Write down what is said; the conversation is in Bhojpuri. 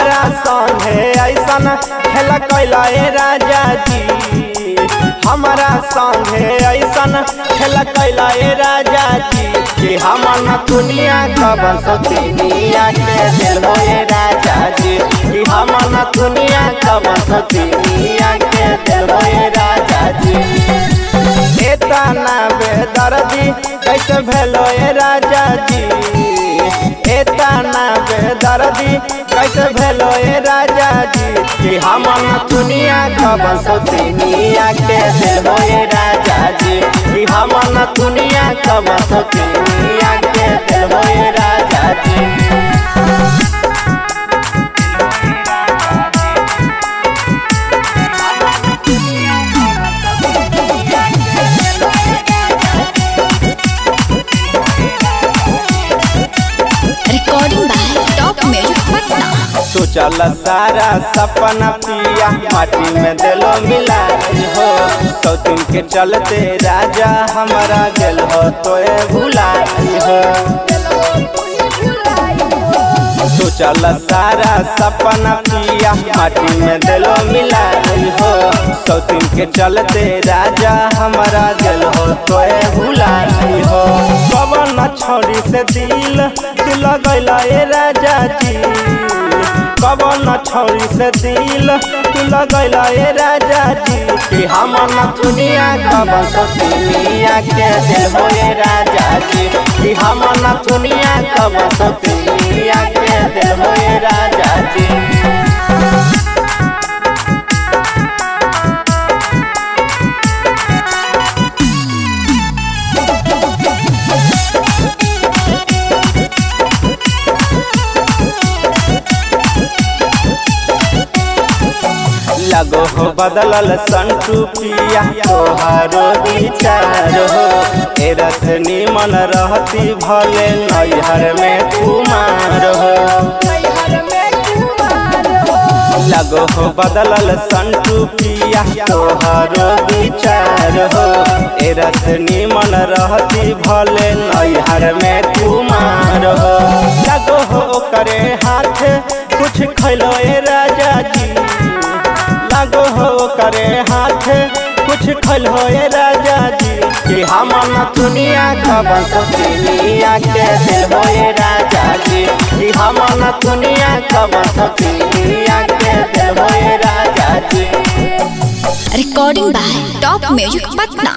हमारा संगे ऐसन खेल कैला राजा जी, हमारा संगे ऐसन खेल कैला राजा जी कि हम न दुनिया कबन सतिनिया के दिल हो राजा जी, कि हम न दुनिया कबन सतिनिया के दिल हो राजा जी। एतना बेदर्दी कैसे भेलो राजा जी, एतना बेदर्दी कैसे भेलो राजा जी कि हम न दुनिया कबन सतिनिया के दिल हो राजा जी, कि हम न दुनिया कबन सतिनिया के दिल हो राजा जी। Recording by top music Patna. सोचल सारा सपना पिया माटी में दिलो मिला हो, सौतिन के चलते राजा हमारा दिल हो तो भुला हो। सोचल सारा सपना पिया माटी में दिलो मिला हो, सौतिन के चलते राजा हमारा दिल हो तो भुला हो। कवन छोड़ी से दिल लगैला राजा जी, कवन छोड़ी से दिल लगैला राजा जी कि हम न दुनिया कबन सतिनिया के दिल हो राजा जी, कि हम न दुनिया कबन सतिनिया के दिल हो राजा जी। लगो हो बदलल संटू पिया तोहारो विचार हो, एरस निमन रहती भले नैहर में कुमार हो। लगो हो बदलल संटू पिया तोहारो विचार हो, एरस निमन रहती भले नैहर में कुमार हो। लगो हो करे हाथ कुछ खैलो राजा जी, लगो हो करे हाथ कुछ खल हो राजा जी कि हम न दुनिया कबन सतिनिया के दिल हो राजा जी, कि हम न दुनिया कबन सतिनिया के दिल हो राजा जी। Recording by top music Patna.